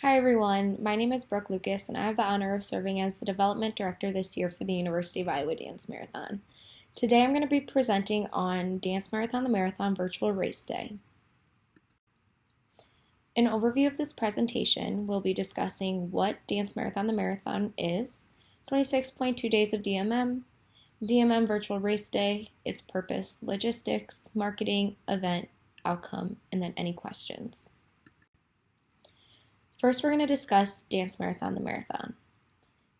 Hi everyone, my name is Brooke Lucas and I have the honor of serving as the Development Director this year for the University of Iowa Dance Marathon. Today I'm going to be presenting on Dance Marathon the Marathon Virtual Race Day. An overview of this presentation, we'll be discussing what Dance Marathon the Marathon is, 26.2 days of DMM, DMM Virtual Race Day, its purpose, logistics, marketing, event, outcome, and then any questions. First, we're going to discuss Dance Marathon the Marathon.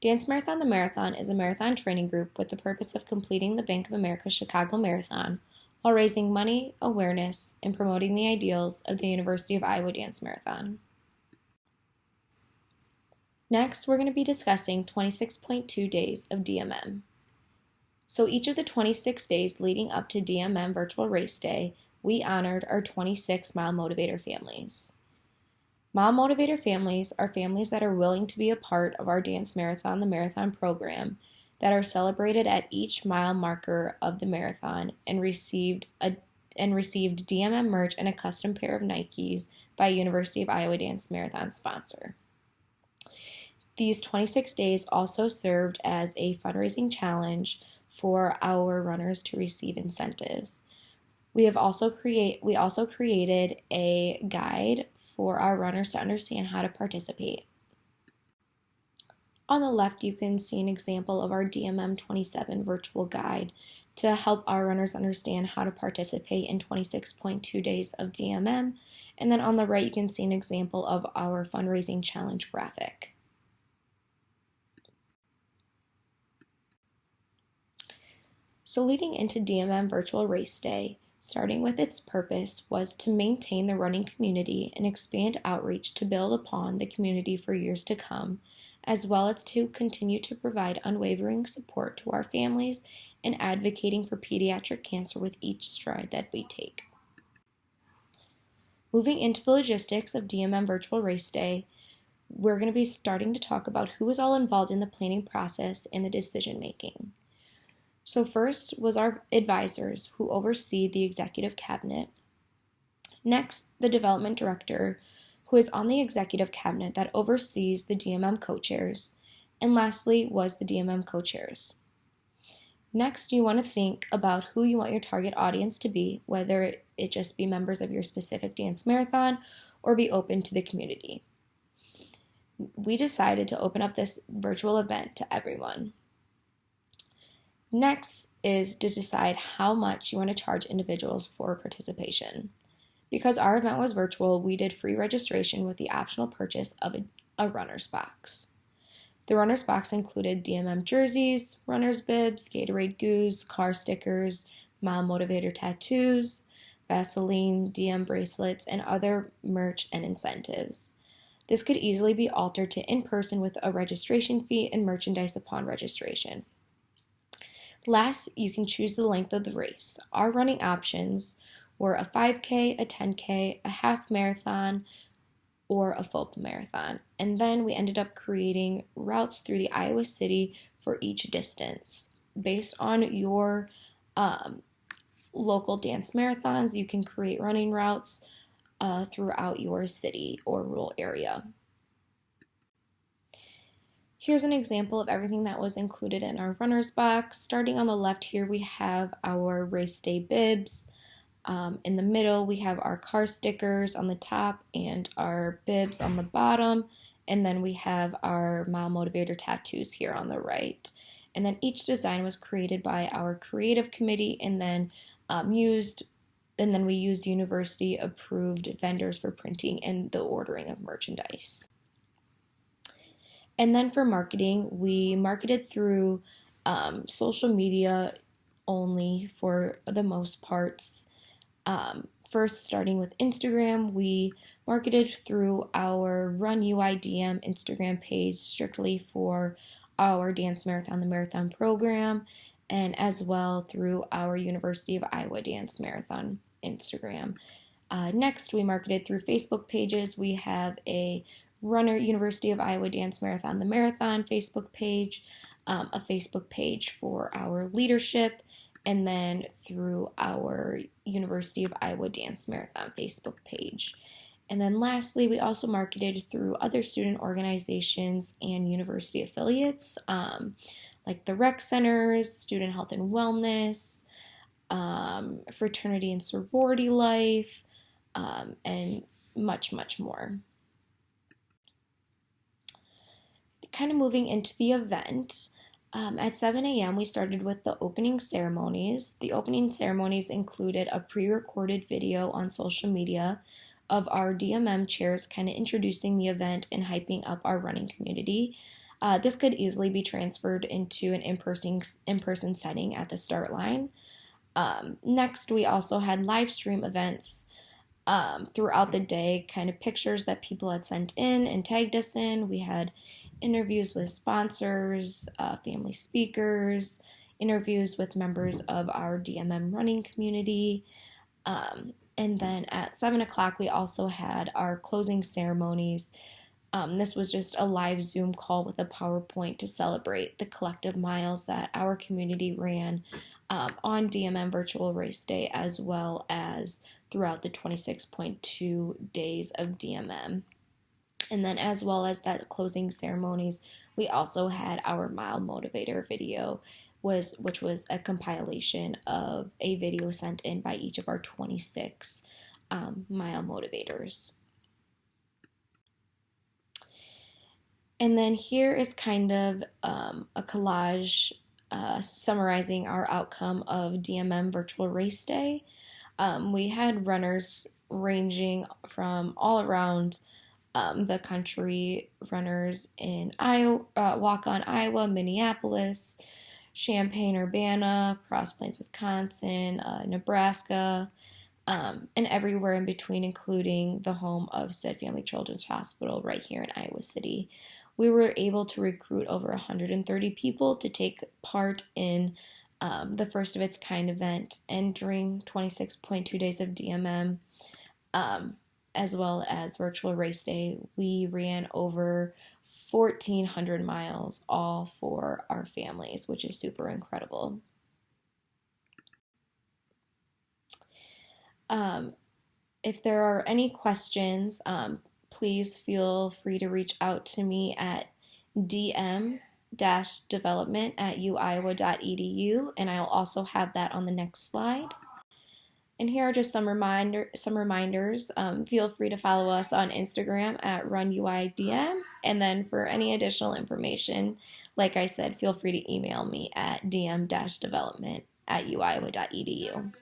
Dance Marathon the Marathon is a marathon training group with the purpose of completing the Bank of America Chicago Marathon while raising money, awareness, and promoting the ideals of the University of Iowa Dance Marathon. Next, we're going to be discussing 26.2 days of DMM. So each of the 26 days leading up to DMM Virtual Race Day, we honored our 26 Mile Motivator families. Mile Motivator families are families that are willing to be a part of our Dance Marathon the Marathon program that are celebrated at each mile marker of the marathon and received DMM merch and a custom pair of Nikes by University of Iowa Dance Marathon sponsor. These 26 days also served as a fundraising challenge for our runners to receive incentives. We also created a guide for our runners to understand how to participate. On the left, you can see an example of our DMM 27 virtual guide to help our runners understand how to participate in 26.2 days of DMM. And then on the right, you can see an example of our fundraising challenge graphic. So leading into DMM Virtual Race Day, starting with its purpose, was to maintain the running community and expand outreach to build upon the community for years to come, as well as to continue to provide unwavering support to our families and advocating for pediatric cancer with each stride that we take. Moving into the logistics of DMM Virtual Race Day, we're going to be starting to talk about who is all involved in the planning process and the decision making. So first was our advisors who oversee the executive cabinet. Next, the development director who is on the executive cabinet that oversees the DMM co-chairs. And lastly was the DMM co-chairs. Next, you want to think about who you want your target audience to be, whether it just be members of your specific dance marathon or be open to the community. We decided to open up this virtual event to everyone. Next is to decide how much you want to charge individuals for participation. Because our event was virtual, we did free registration with the optional purchase of a runner's box. The runner's box included DMM jerseys, runner's bibs, Gatorade goos, car stickers, Mile Motivator tattoos, Vaseline, DM bracelets, and other merch and incentives. This could easily be altered to in-person with a registration fee and merchandise upon registration. Last, you can choose the length of the race. Our running options were a 5K, a 10K, a half marathon, or a full marathon. And then we ended up creating routes through the Iowa City for each distance. Based on your local dance marathons, you can create running routes throughout your city or rural area. Here's an example of everything that was included in our runner's box. Starting on the left here, we have our race day bibs. In the middle, we have our car stickers on the top and our bibs on the bottom. And then we have our Mile Motivator tattoos here on the right. And then each design was created by our creative committee and then we used university approved vendors for printing and the ordering of merchandise. And then for marketing, we marketed through social media only for the most parts. First, starting with Instagram, we marketed through our Run UIDM Instagram page strictly for our Dance Marathon the Marathon program, and as well through our University of Iowa Dance Marathon Instagram. Next, we marketed through Facebook pages. We have a University of Iowa Dance Marathon the Marathon Facebook page, a Facebook page for our leadership, and then through our University of Iowa Dance Marathon Facebook page. And then lastly, we also marketed through other student organizations and university affiliates, like the rec centers, student health and wellness, fraternity and sorority life, and much, much more. Kind of moving into the event, at 7 a.m., we started with the opening ceremonies. The opening ceremonies included a pre recorded video on social media of our DMM chairs kind of introducing the event and hyping up our running community. This could easily be transferred into an in-person setting at the start line. Next, we also had live stream events throughout the day, kind of pictures that people had sent in and tagged us in. We had interviews with sponsors, family speakers, interviews with members of our DMM running community. And then at 7 o'clock, we also had our closing ceremonies. This was just a live Zoom call with a PowerPoint to celebrate the collective miles that our community ran on DMM Virtual Race Day, as well as throughout the 26.2 days of DMM. And then as well as that closing ceremonies, we also had our Mile Motivator video, which was a compilation of a video sent in by each of our 26 Mile Motivators. And then here is kind of a collage summarizing our outcome of DMM Virtual Race Day. We had runners ranging from all around the country, runners in Iowa, Waukon, Iowa, Minneapolis, Champaign-Urbana, Cross Plains, Wisconsin, Nebraska, and everywhere in between, including the home of Stead Family Children's Hospital right here in Iowa City. We were able to recruit over 130 people to take part in the first of its kind event, and during 26.2 days of DMM, as well as Virtual Race Day, we ran over 1,400 miles, all for our families, which is super incredible. If there are any questions, please feel free to reach out to me at dm-development@uiowa.edu, and I'll also have that on the next slide. And here are just some reminders. Feel free to follow us on Instagram at RunUIDM. And then for any additional information, like I said, feel free to email me at dm-development@uiowa.edu.